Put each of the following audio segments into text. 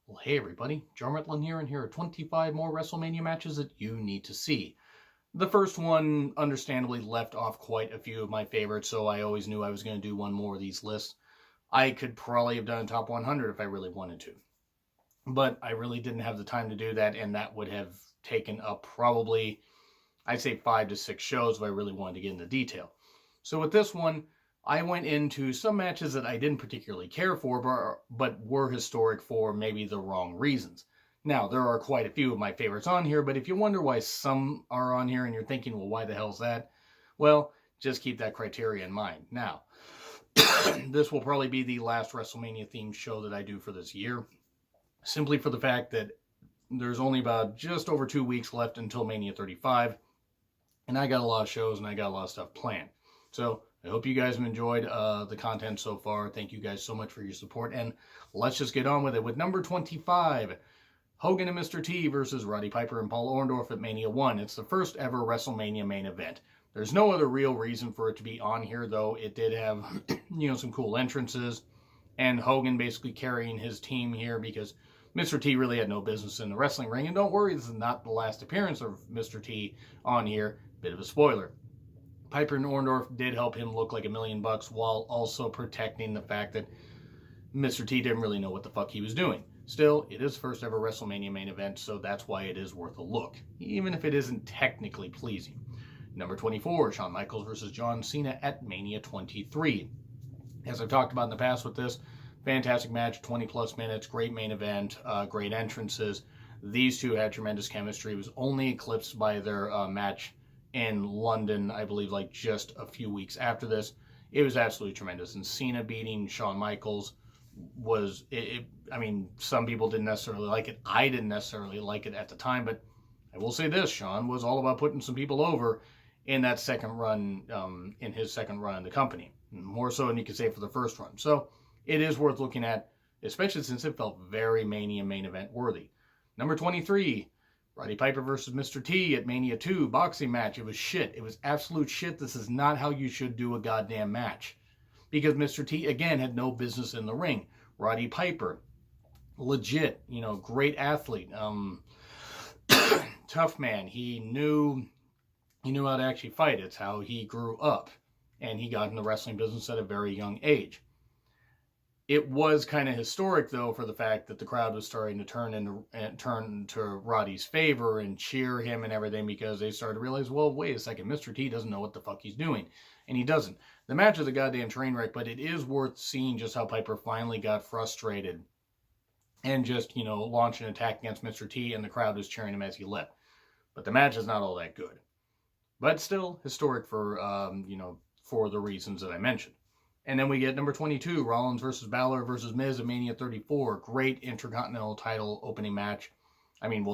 Well, hey everybody, John Retlin here, and here are 25 more WrestleMania matches that you need to see. The first one, understandably, left off quite a few of my favorites, so I always knew I was going to do one more of these lists. I could probably have done a top 100 if I really wanted to. But I really didn't have the time to do that, and that would have taken up probably, I'd say 5 to 6 shows if I really wanted to get into detail. So with this one, I went into some matches that I didn't particularly care for, but were historic for maybe the wrong reasons. Now, there are quite a few of my favorites on here, but if you wonder why some are on here and you're thinking, well, why the hell's that? Well, just keep that criteria in mind. Now, this will probably be the last WrestleMania themed show that I do for this year, simply for the fact that there's only about just over 2 weeks left until Mania 35, and I got a lot of shows and I got a lot of stuff planned. So, I hope you guys have enjoyed the content so far. Thank you guys so much for your support. And let's just get on with it. With number 25, Hogan and Mr. T versus Roddy Piper and Paul Orndorff at Mania 1. It's the first ever WrestleMania main event. There's no other real reason for it to be on here, though. It did have, some cool entrances. And Hogan basically carrying his team here because Mr. T really had no business in the wrestling ring. And don't worry, this is not the last appearance of Mr. T on here. Bit of a spoiler. Piper and Orndorff did help him look like $1 million while also protecting the fact that Mr. T didn't really know what the fuck he was doing. Still, it is first ever WrestleMania main event, so that's why it is worth a look, even if it isn't technically pleasing. Number 24, Shawn Michaels versus John Cena at Mania 23. As I've talked about in the past with this, fantastic match, 20 plus minutes, great main event, great entrances. These two had tremendous chemistry. It was only eclipsed by their match in London, I believe, like just a few weeks after this. It was absolutely tremendous. And Cena beating Shawn Michaels was, some people didn't necessarily like it. I didn't necessarily like it at the time, but I will say this, Shawn was all about putting some people over in that second run, in his second run in the company. More so than you could say for the first run. So it is worth looking at, especially since it felt very Mania main event worthy. Number 23, Roddy Piper versus Mr. T at Mania 2, boxing match. It was shit. It was absolute shit. This is not how you should do a goddamn match. Because Mr. T, again, had no business in the ring. Roddy Piper, legit, great athlete. Tough man. He knew how to actually fight. It's how he grew up. And he got in the wrestling business at a very young age. It was kind of historic, though, for the fact that the crowd was starting to turn to Roddy's favor and cheer him and everything because they started to realize, well, wait a second, Mr. T doesn't know what the fuck he's doing. And he doesn't. The match is a goddamn train wreck, but it is worth seeing just how Piper finally got frustrated and just, launched an attack against Mr. T, and the crowd was cheering him as he left. But the match is not all that good. But still historic for, for the reasons that I mentioned. And then we get number 22, Rollins versus Balor versus Miz at Mania 34. Great Intercontinental title opening match.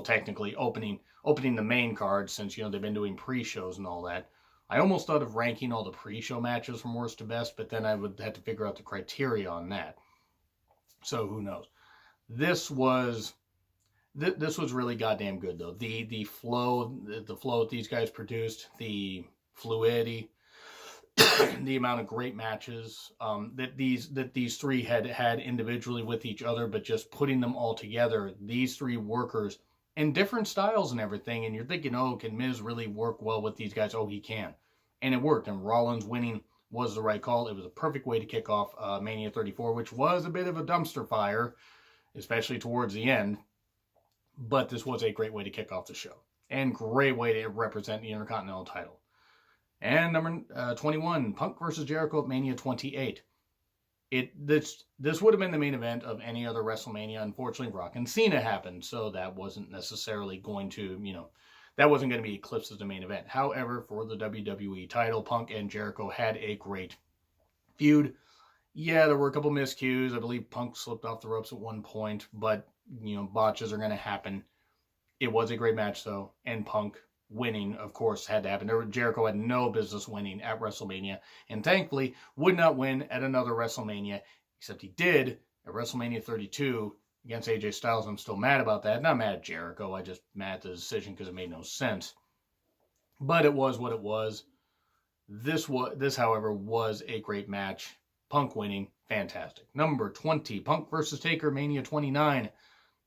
Technically opening the main card since, they've been doing pre-shows and all that. I almost thought of ranking all the pre-show matches from worst to best, but then I would have to figure out the criteria on that. So who knows? This was really goddamn good, though. The flow that these guys produced, the fluidity, the amount of great matches that these three had individually with each other, but just putting them all together, these three workers in different styles and everything, and you're thinking, oh, can Miz really work well with these guys? Oh, he can. And it worked, and Rollins winning was the right call. It was a perfect way to kick off Mania 34, which was a bit of a dumpster fire, especially towards the end, but this was a great way to kick off the show, and great way to represent the Intercontinental title. And number 21, Punk versus Jericho at Mania 28. This would have been the main event of any other WrestleMania. Unfortunately, Rock and Cena happened, so that wasn't necessarily going to, that wasn't going to be eclipsed as the main event. However, for the WWE title, Punk and Jericho had a great feud. Yeah, there were a couple miscues. I believe Punk slipped off the ropes at one point, but, botches are going to happen. It was a great match, though, and Punk winning, of course, had to happen. Jericho had no business winning at WrestleMania, and thankfully would not win at another WrestleMania, except he did at WrestleMania 32 against AJ Styles. I'm still mad about that. Not mad at Jericho. I just mad at the decision because it made no sense. But it was what it was. This, however, was a great match. Punk winning, fantastic. Number 20, Punk versus Taker, Mania 29.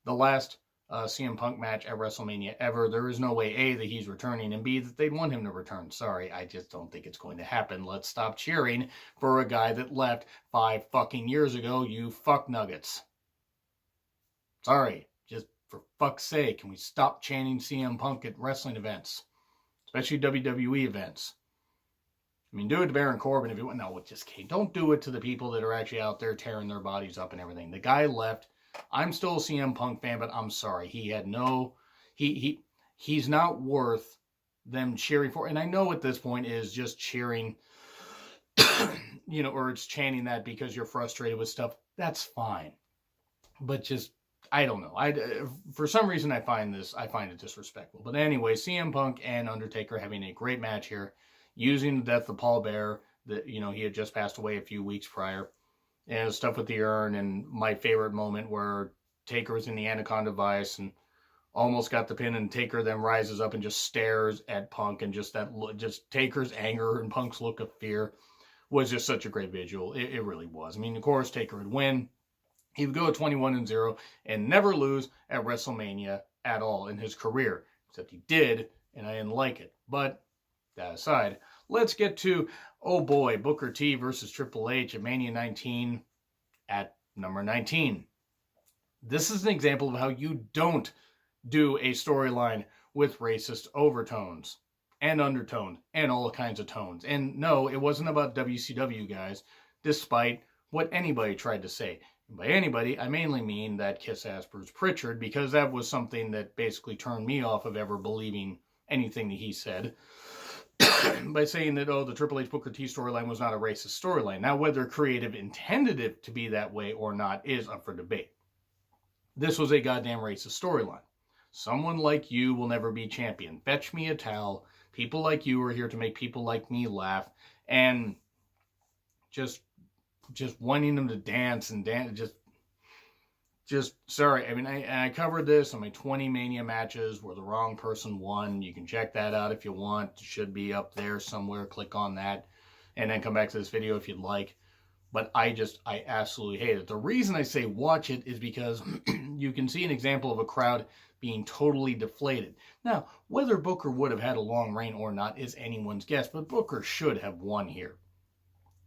the last CM Punk match at WrestleMania ever. There is no way, A, that he's returning, and B, that they'd want him to return. Sorry, I just don't think it's going to happen. Let's stop cheering for a guy that left 5 fucking years ago, you fuck nuggets. Sorry, just for fuck's sake, can we stop chanting CM Punk at wrestling events? Especially WWE events. I mean, do it to Baron Corbin if you want. No, just kidding. Don't do it to the people that are actually out there tearing their bodies up and everything. The guy left. I'm still a CM Punk fan, but I'm sorry. He had no... He's not worth them cheering for. And I know at this point is just cheering, or it's chanting that because you're frustrated with stuff. That's fine. But just, I don't know. For some reason, I find it disrespectful. But anyway, CM Punk and Undertaker having a great match here, using the death of Paul Bearer, that, he had just passed away a few weeks prior, and stuff with the urn, and my favorite moment where Taker was in the Anaconda Vice and almost got the pin, and Taker then rises up and just stares at Punk, and just Taker's anger and Punk's look of fear was just such a great visual. It really was. I mean, of course, Taker would win. He would go 21-0 and never lose at WrestleMania at all in his career, except he did, and I didn't like it. But that aside, let's get to, oh boy, Booker T versus Triple H at Mania 19 at number 19. This is an example of how you don't do a storyline with racist overtones and undertones and all kinds of tones. And no, it wasn't about WCW, guys, despite what anybody tried to say. And by anybody, I mainly mean that kiss-ass Bruce Pritchard, because that was something that basically turned me off of ever believing anything that he said. By saying that, the Triple H Booker T storyline was not a racist storyline. Now, whether creative intended it to be that way or not is up for debate. This was a goddamn racist storyline. Someone like you will never be champion. Fetch me a towel. People like you are here to make people like me laugh. And just wanting them to dance and dance, sorry. I mean, I covered this on my 20 Mania matches where the wrong person won. You can check that out if you want. It should be up there somewhere. Click on that and then come back to this video if you'd like. But I absolutely hate it. The reason I say watch it is because you can see an example of a crowd being totally deflated. Now, whether Booker would have had a long reign or not is anyone's guess, but Booker should have won here.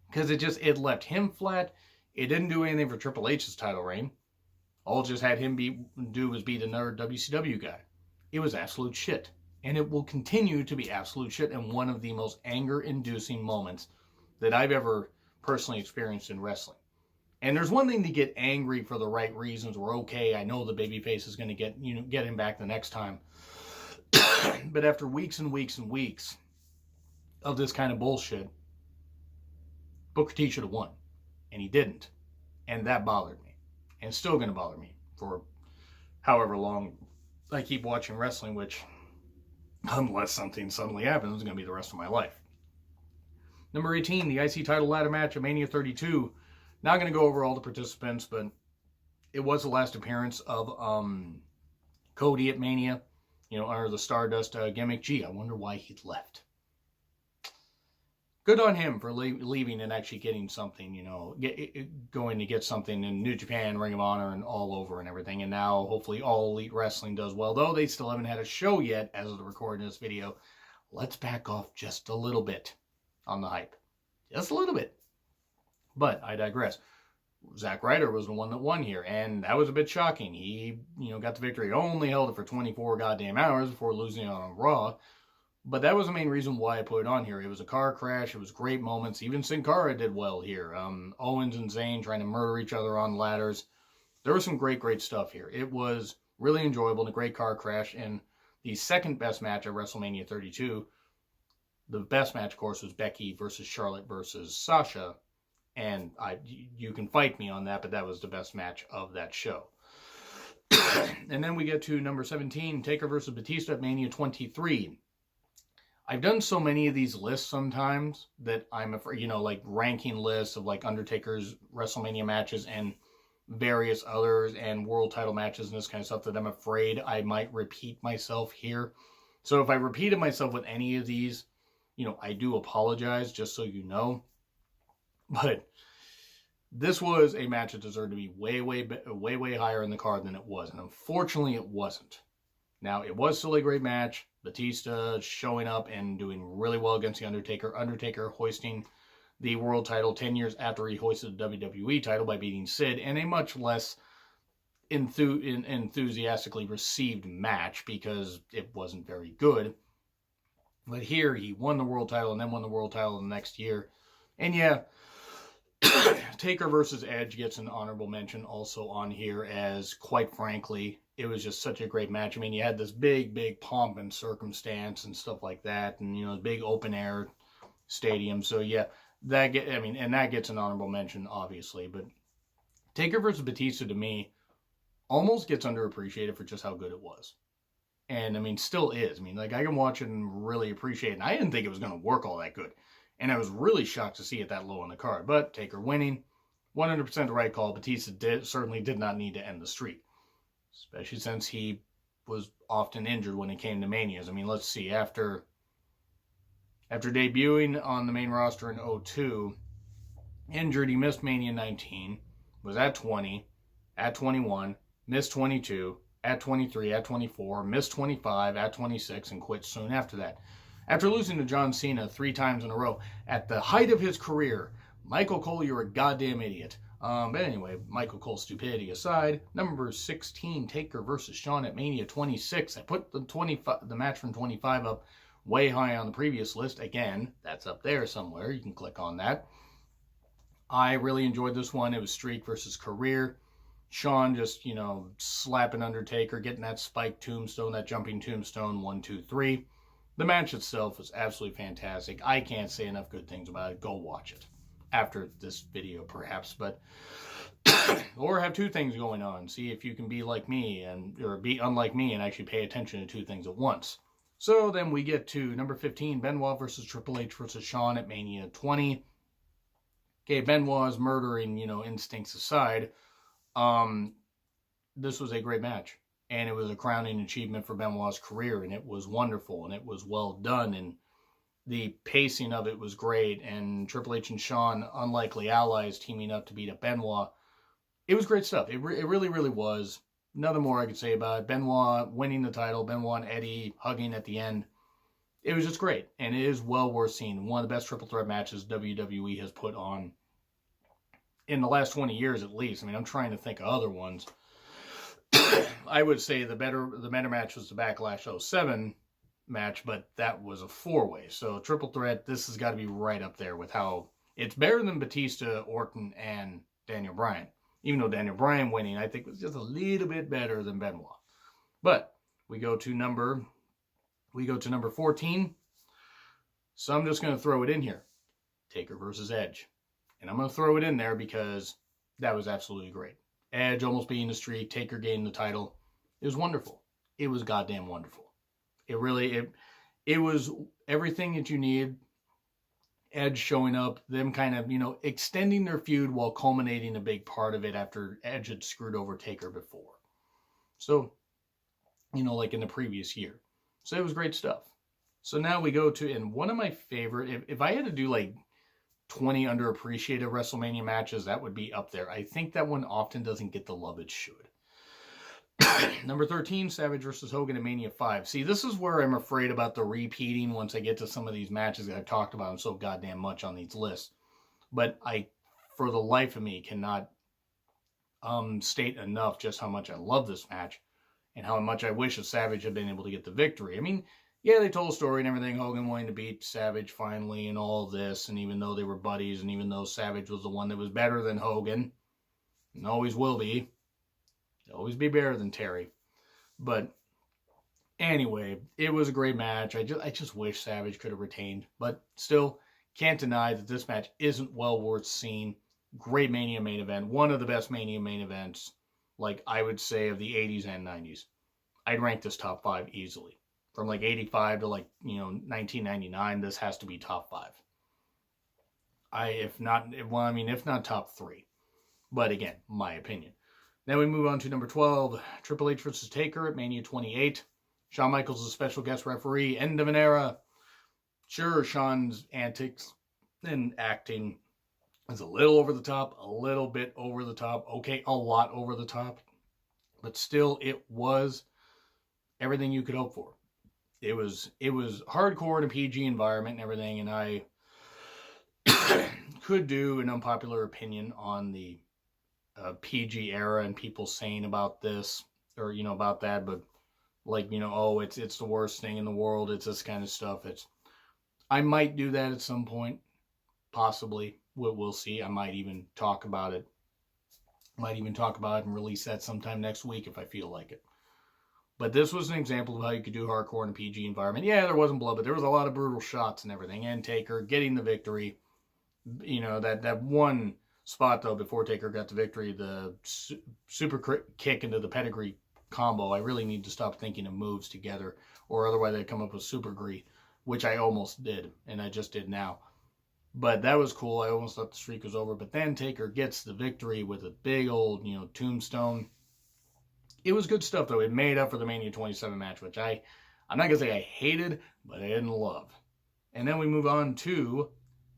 Because it left him flat. It didn't do anything for Triple H's title reign. All it just had him do was beat another WCW guy. It was absolute shit. And it will continue to be absolute shit, and one of the most anger-inducing moments that I've ever personally experienced in wrestling. And there's one thing to get angry for the right reasons. We're okay. I know the babyface is going to get him back the next time. But after weeks and weeks and weeks of this kind of bullshit, Booker T should have won. And he didn't. And that bothered me. And it's still going to bother me for however long I keep watching wrestling, which, unless something suddenly happens, is going to be the rest of my life. Number 18, the IC title ladder match at Mania 32. Not going to go over all the participants, but it was the last appearance of Cody at Mania, under the Stardust gimmick. Gee, I wonder why he left. Good on him for leaving and actually getting something, going to get something in New Japan, Ring of Honor, and all over and everything. And now, hopefully, All Elite Wrestling does well. Though they still haven't had a show yet as of the recording of this video. Let's back off just a little bit on the hype. Just a little bit. But I digress. Zack Ryder was the one that won here, and that was a bit shocking. He, got the victory. Only held it for 24 goddamn hours before losing it on Raw. But that was the main reason why I put it on here. It was a car crash. It was great moments. Even Sin Cara did well here. Owens and Zayn trying to murder each other on ladders. There was some great, great stuff here. It was really enjoyable and a great car crash. And the second best match at WrestleMania 32, the best match, of course, was Becky versus Charlotte versus Sasha. And you can fight me on that, but that was the best match of that show. And then we get to number 17, Taker versus Batista at Mania 23. I've done so many of these lists sometimes that I'm afraid, like ranking lists of like Undertaker's WrestleMania matches and various others and world title matches and this kind of stuff, that I'm afraid I might repeat myself here. So if I repeated myself with any of these, I do apologize, just so you know. But This was a match that deserved to be way higher in the card than it was. And unfortunately, it wasn't. Now, it was still a great match. Batista showing up and doing really well against The Undertaker. Undertaker hoisting the world title 10 years after he hoisted the WWE title by beating Sid in a much less enthusiastically received match because it wasn't very good. But here, he won the world title and then won the world title the next year. And yeah, Taker versus Edge gets an honorable mention also on here, as quite frankly, it was just such a great match. I mean, you had this big pomp and circumstance and stuff like that, and, you know, big open air stadium. So yeah, that gets an honorable mention, obviously. But Taker versus Batista, to me, almost gets underappreciated for just how good it was. And, I mean, still is. I mean, like, I can watch it and really appreciate it. And I didn't think it was going to work all that good. And I was really shocked to see it that low on the card. But Taker winning, 100% the right call. Batista certainly did not need to end the streak, especially since he was often injured when it came to Manias. I mean, let's see. After debuting on the main roster in 2002, injured, he missed Mania 19, was at 20, at 21, missed 22, at 23, at 24, missed 25, at 26, and quit soon after that. After losing to John Cena 3 times in a row at the height of his career, Michael Cole, you're a goddamn idiot. But anyway, Michael Cole's stupidity aside, number 16, Taker versus Shawn at Mania 26. I put the match from 25 up way high on the previous list. Again, that's up there somewhere. You can click on that. I really enjoyed this one. It was streak versus career. Shawn just, you know, slapping Undertaker, getting that spiked tombstone, that jumping tombstone, 1, 2, 3. The match itself was absolutely fantastic. I can't say enough good things about it. Go watch it after this video, perhaps. But or have 2 things going on. See if you can be like me or be unlike me and actually pay attention to 2 things at once. So then we get to number 15, Benoit versus Triple H versus Shawn at Mania 20. Okay, Benoit's murdering, you know, instincts aside, this was a great match. And it was a crowning achievement for Benoit's career, and it was wonderful, and it was well done, and the pacing of it was great, and Triple H and Shawn, unlikely allies, teaming up to beat up Benoit. It was great stuff. It really was. Nothing more I could say about it. Benoit winning the title, Benoit and Eddie hugging at the end. It was just great, and it is well worth seeing. One of the best triple threat matches WWE has put on in the last 20 years at least. I mean, I'm trying to think of other ones. I would say the better match was the Backlash 07 match, but that was a 4-way. So triple threat, this has got to be right up there with how it's better than Batista, Orton, and Daniel Bryan. Even though Daniel Bryan winning, I think, was just a little bit better than Benoit. But we go to number 14. So I'm just going to throw it in here. Taker versus Edge. And I'm going to throw it in there because that was absolutely great. Edge almost beating the streak, Taker gaining the title. It was wonderful. It was goddamn wonderful. It was everything that you need. Edge showing up, them kind of, you know, extending their feud while culminating a big part of it after Edge had screwed over Taker before. So, you know, like in the previous year. So it was great stuff. So now we go to, and one of my favorite, if I had to do like 20 underappreciated WrestleMania matches, that would be up there. I think that one often doesn't get the love it should. Number 13, Savage versus Hogan at Mania 5. See, this is where I'm afraid about the repeating once I get to some of these matches that I've talked about them so goddamn much on these lists. But I, for the life of me, cannot state enough just how much I love this match and how much I wish that Savage had been able to get the victory. I mean, yeah, they told a story and everything, Hogan wanting to beat Savage finally and all this, and even though they were buddies, and even though Savage was the one that was better than Hogan, and always will be, he'll always be better than Terry. But anyway, it was a great match. I just wish Savage could have retained, but still, can't deny that this match isn't well worth seeing. Great Mania main event, one of the best Mania main events, like I would say, of the 80s and 90s. I'd rank this top 5 easily. From like 85 to like, you know, 1999, this has to be top 5. If not top 3. But again, my opinion. Then we move on to number 12, Triple H versus Taker at Mania 28. Shawn Michaels is a special guest referee. End of an era. Sure, Shawn's antics and acting It's a little over the top, a little bit over the top. Okay, a lot over the top. But still, it was everything you could hope for. It was hardcore in a PG environment and everything, and I could do an unpopular opinion on the PG era and people saying about this or about that, but oh, it's the worst thing in the world. It's this kind of stuff. I might do that at some point, possibly. We'll see. I might even talk about it. And release that sometime next week if I feel like it. But this was an example of how you could do hardcore in a PG environment. Yeah, there wasn't blood, but there was a lot of brutal shots and everything. And Taker getting the victory. That one spot, though, before Taker got the victory, the super kick into the pedigree combo. I really need to stop thinking of moves together, or otherwise I'd come up with super gree, which I almost did, and I just did now. But that was cool. I almost thought the streak was over. But then Taker gets the victory with a big old, tombstone. It was good stuff, though. It made up for the Mania 27 match, which I'm not going to say I hated, but I didn't love. And then we move on to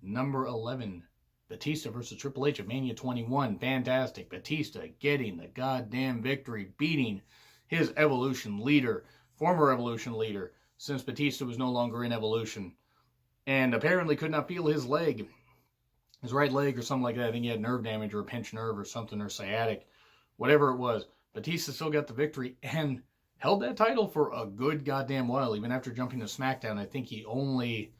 number 11, Batista versus Triple H at Mania 21. Fantastic. Batista getting the goddamn victory, beating his Evolution leader, former Evolution leader, since Batista was no longer in Evolution. And apparently could not feel his leg, his right leg or something like that. I think he had nerve damage or a pinched nerve or something, or sciatic, whatever it was. Batista still got the victory and held that title for a good goddamn while, even after jumping to SmackDown. I think he only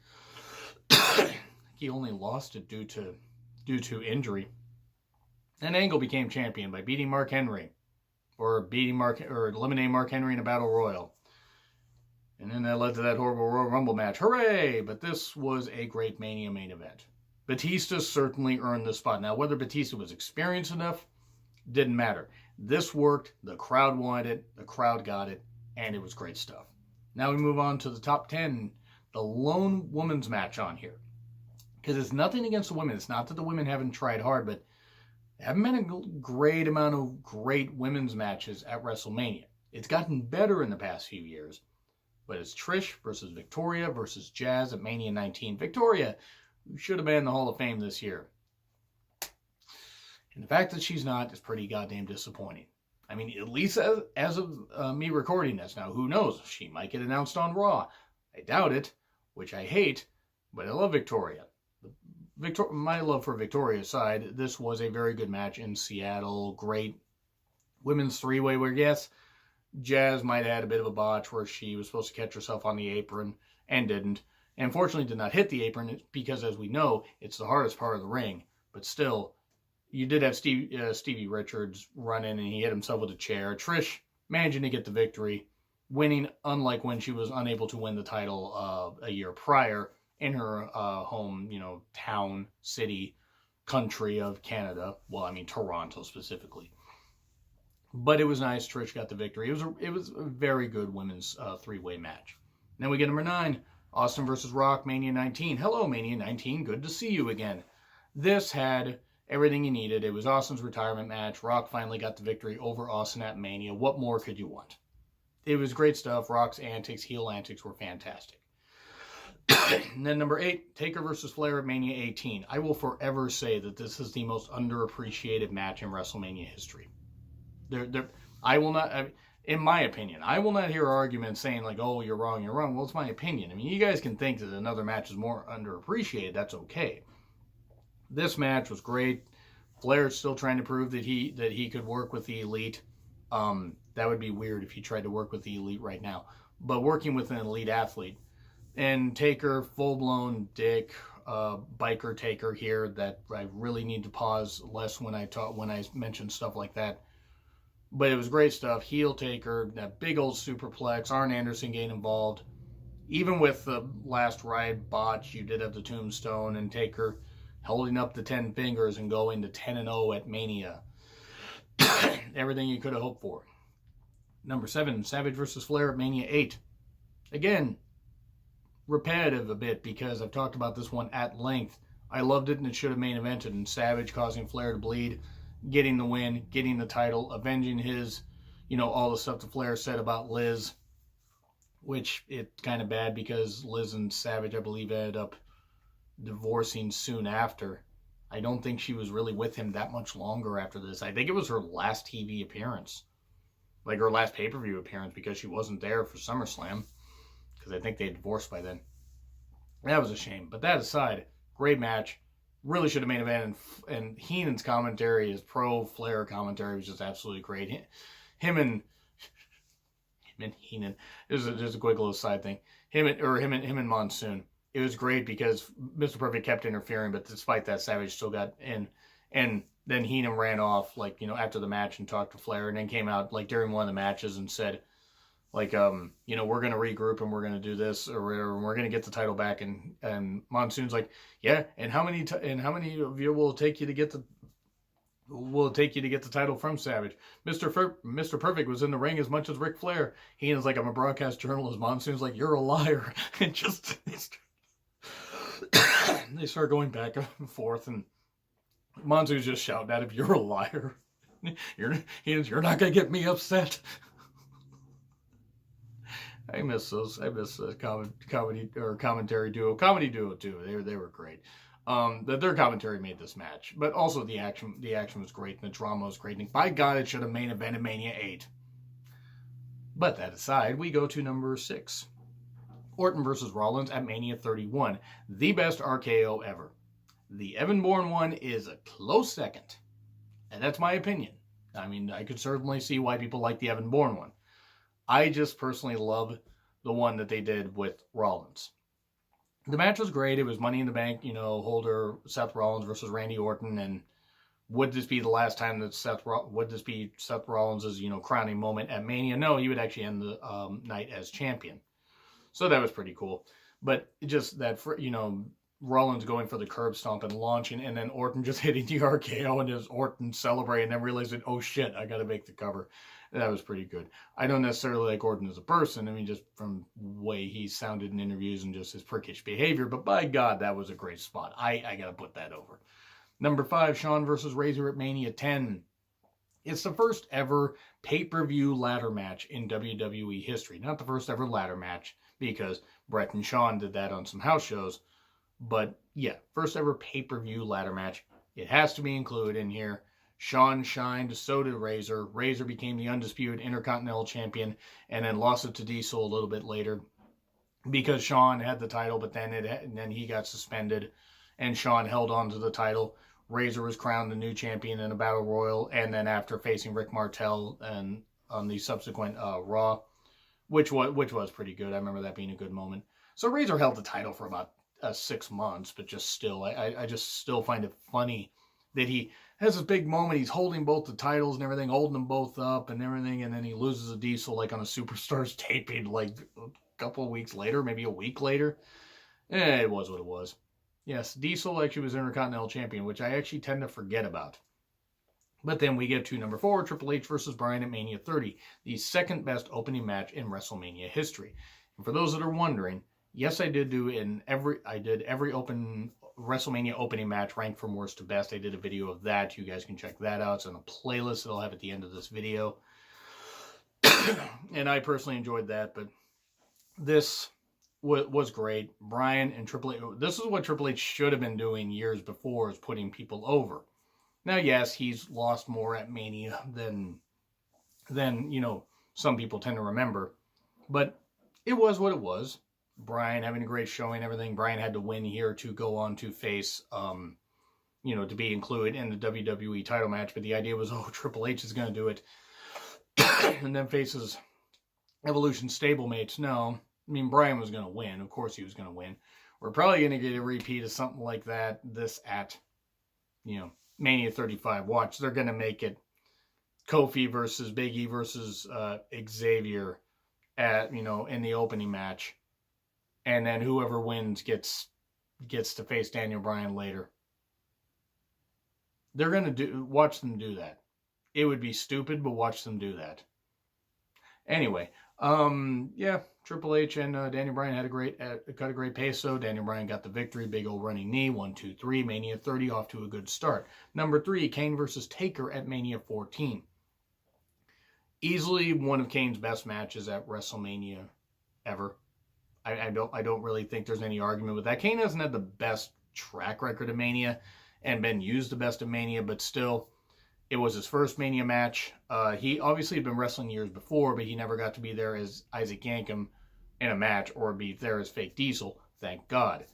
lost it due to injury. And Angle became champion by beating Mark Henry, or eliminating Mark Henry in a battle royal. And then that led to that horrible Royal Rumble match. Hooray! But this was a great Mania main event. Batista certainly earned the spot. Now, whether Batista was experienced enough didn't matter. This worked. The crowd wanted it. The crowd got it. And it was great stuff. Now we move on to the top 10. The lone women's match on here. Because it's nothing against the women. It's not that the women haven't tried hard, but there haven't been a great amount of great women's matches at WrestleMania. It's gotten better in the past few years. But it's Trish versus Victoria versus Jazz at Mania 19. Victoria should have been in the Hall of Fame this year. And the fact that she's not is pretty goddamn disappointing. I mean, at least as of me recording this. Now, who knows? She might get announced on Raw. I doubt it, which I hate, but I love Victoria. My love for Victoria aside, this was a very good match in Seattle. Great women's three-way where, yes, Jazz might have had a bit of a botch where she was supposed to catch herself on the apron and didn't. And fortunately did not hit the apron because, as we know, it's the hardest part of the ring. But still, you did have Stevie Richards run in and he hit himself with a chair. Trish managing to get the victory, winning unlike when she was unable to win the title a year prior in her home, town, city, country of Canada. Well, I mean, Toronto specifically. But it was nice. Trish got the victory. It was a very good women's three-way match. Then we get number 9, Austin versus Rock, Mania 19. Hello, Mania 19. Good to see you again. This had everything you needed. It was Austin's retirement match. Rock finally got the victory over Austin at Mania. What more could you want? It was great stuff. Rock's antics, heel antics were fantastic. And then number 8, Taker versus Flair at Mania 18. I will forever say that this is the most underappreciated match in WrestleMania history. I will not, in my opinion, I will not hear arguments saying like, oh, you're wrong. Well, it's my opinion. I mean, you guys can think that another match is more underappreciated. That's okay. This match was great. Flair's still trying to prove that he could work with the Elite. That would be weird if he tried to work with the Elite right now. But working with an elite athlete. And Taker, full-blown dick, biker Taker here that I really need to pause less when I mention stuff like that. But it was great stuff. Heel Taker, that big old superplex, Arn Anderson getting involved. Even with the last ride botch, you did have the tombstone and Taker holding up the 10 fingers and going to 10-0 at Mania. Everything you could have hoped for. Number 7, Savage versus Flair at Mania 8. Again, repetitive a bit because I've talked about this one at length. I loved it and it should have main evented, and Savage causing Flair to bleed, getting the win, getting the title, avenging his, all the stuff that Flair said about Liz, which it's kind of bad because Liz and Savage, I believe, ended up divorcing soon after. I don't think she was really with him that much longer after this. I think it was her last TV appearance. Like her last pay-per-view appearance, because she wasn't there for SummerSlam. Because I think they had divorced by then. That was a shame. But that aside, great match. Really should have main evented. And Heenan's commentary, his pro-Flair commentary, was just absolutely great. Him and Heenan. There's a quick little side thing. Him and Monsoon. It was great because Mr. Perfect kept interfering, but despite that, Savage still got in. And then Heenan ran off, like, you know, after the match and talked to Flair, and then came out, like, during one of the matches and said, like, you know, we're going to regroup and we're going to do this, or we're going to get the title back. And Monsoon's like, yeah, and how many of you will it take you to get the title from Savage? Mr. Perfect was in the ring as much as Ric Flair. Heenan's like, I'm a broadcast journalist. Monsoon's like, you're a liar. And just they start going back and forth, and Monsoon's just shouting at him, you're a liar. You're not going to get me upset. I miss those. I miss the commentary duo. Comedy duo too. They were great. Their commentary made this match, but also the action was great, and the drama was great. And by God, it should have main evented Mania 8. But that aside, we go to number 6. Orton versus Rollins at Mania 31. The best RKO ever. The Evan Bourne one is a close second. And that's my opinion. I mean, I could certainly see why people like the Evan Bourne one. I just personally love the one that they did with Rollins. The match was great. It was Money in the Bank, you know, holder Seth Rollins versus Randy Orton. And would this be the last time that Seth Rollins' you know, crowning moment at Mania? No, he would actually end the night as champion. So that was pretty cool. But just that, you know, Rollins going for the curb stomp and launching, and then Orton just hitting the RKO, and just Orton celebrating, and then realizing, oh shit, I got to make the cover. That was pretty good. I don't necessarily like Orton as a person. I mean, just from the way he sounded in interviews and just his prickish behavior. But by God, that was a great spot. I got to put that over. Number 5, Shawn versus Razor at Mania 10. It's the first ever pay-per-view ladder match in WWE history. Not the first ever ladder match, because Bret and Shawn did that on some house shows. But yeah, first ever pay-per-view ladder match. It has to be included in here. Shawn shined, so did Razor. Razor became the undisputed Intercontinental Champion, and then lost it to Diesel a little bit later, because Shawn had the title, but then he got suspended, and Shawn held on to the title. Razor was crowned the new champion in a battle royal, and then after facing Rick Martel and on the subsequent Raw, which was pretty good. I remember that being a good moment. So Razor held the title for about 6 months, but just still, I just still find it funny that he has this big moment. He's holding both the titles and everything, holding them both up and everything, and then he loses a Diesel like on a Superstars taping like a couple of weeks later, maybe a week later. It was what it was. Yes, Diesel actually was Intercontinental Champion, which I actually tend to forget about. But then we get to number 4, Triple H versus Bryan at Mania 30, the second best opening match in WrestleMania history. And for those that are wondering, yes, I did every open WrestleMania opening match ranked from worst to best. I did a video of that. You guys can check that out. It's on a playlist that I'll have at the end of this video. And I personally enjoyed that, but this was great. Bryan and Triple H, this is what Triple H should have been doing years before, is putting people over. Now, yes, he's lost more at Mania than you know, some people tend to remember, but it was what it was. Bryan having a great showing, everything. Bryan had to win here to go on to face, you know, to be included in the WWE title match. But the idea was, oh, Triple H is going to do it. And then faces Evolution stablemates. No, I mean, Bryan was going to win. Of course he was going to win. We're probably going to get a repeat of something like that, this at, you know, Mania 35. Watch, they're going to make it Kofi versus Big E versus Xavier at, you know, in the opening match. And then whoever wins gets to face Daniel Bryan later. They're going to watch them do that. It would be stupid, but watch them do that. Anyway, yeah, Triple H and Daniel Bryan cut a great pace. So Daniel Bryan got the victory. Big old running knee. 1, 2, 3. Mania 30 off to a good start. Number 3, Kane versus Taker at Mania 14. Easily one of Kane's best matches at WrestleMania ever. I don't really think there's any argument with that. Kane hasn't had the best track record of Mania, and been used the best of Mania, but still, it was his first Mania match. He obviously had been wrestling years before, but he never got to be there as Isaac Yankem in a match or be there as Fake Diesel, thank God.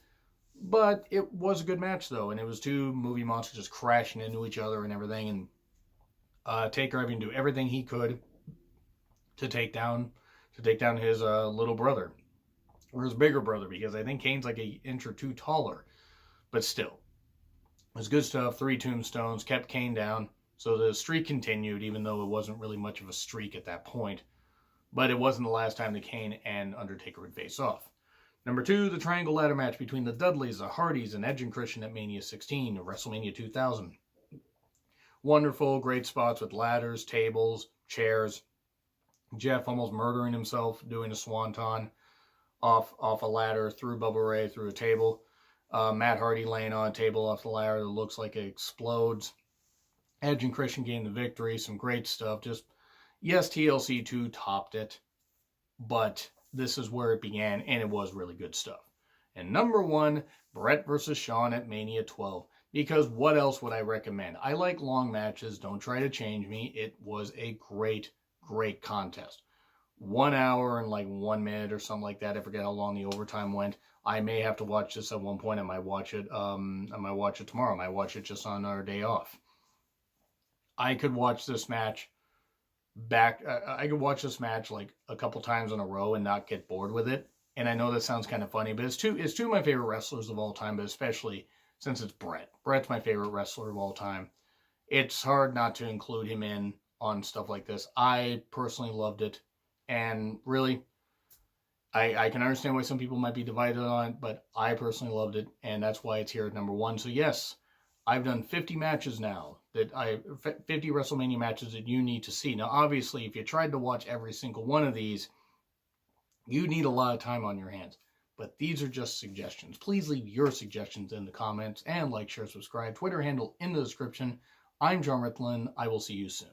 But it was a good match, though, and it was two movie monsters just crashing into each other and everything, and Taker having to do everything he could to take down his little brother, or his bigger brother, because I think Kane's like an inch or two taller. But still, it was good stuff. 3 tombstones, kept Kane down. So the streak continued, even though it wasn't really much of a streak at that point. But it wasn't the last time that Kane and Undertaker would face off. Number 2, the triangle ladder match between the Dudleys, the Hardys, and Edge and Christian at Mania 16, or WrestleMania 2000. Wonderful, great spots with ladders, tables, chairs. Jeff almost murdering himself, doing a swanton off a ladder, through Bubba Ray, through a table. Matt Hardy laying on a table off the ladder that looks like it explodes. Edge and Christian gained the victory. Some great stuff. Just, yes, TLC 2 topped it, but this is where it began, and it was really good stuff. And number 1, Brett versus Shawn at Mania 12. Because what else would I recommend? I like long matches. Don't try to change me. It was a great, great contest. 1 hour and like 1 minute or something like that. I forget how long the overtime went. I may have to watch this at one point. I might watch it. I might watch it tomorrow. I might watch it just on our day off. I could watch this match I could watch this match like a couple times in a row and not get bored with it. And I know that sounds kind of funny, but it's two of my favorite wrestlers of all time, but especially since it's Brett. Brett's my favorite wrestler of all time. It's hard not to include him in on stuff like this. I personally loved it. And really, I can understand why some people might be divided on it, but I personally loved it, and that's why it's here at number 1. So yes, I've done 50 matches now, 50 WrestleMania matches that you need to see. Now, obviously, if you tried to watch every single one of these, you need a lot of time on your hands. But these are just suggestions. Please leave your suggestions in the comments, and like, share, subscribe. Twitter handle in the description. I'm John Ritlin. I will see you soon.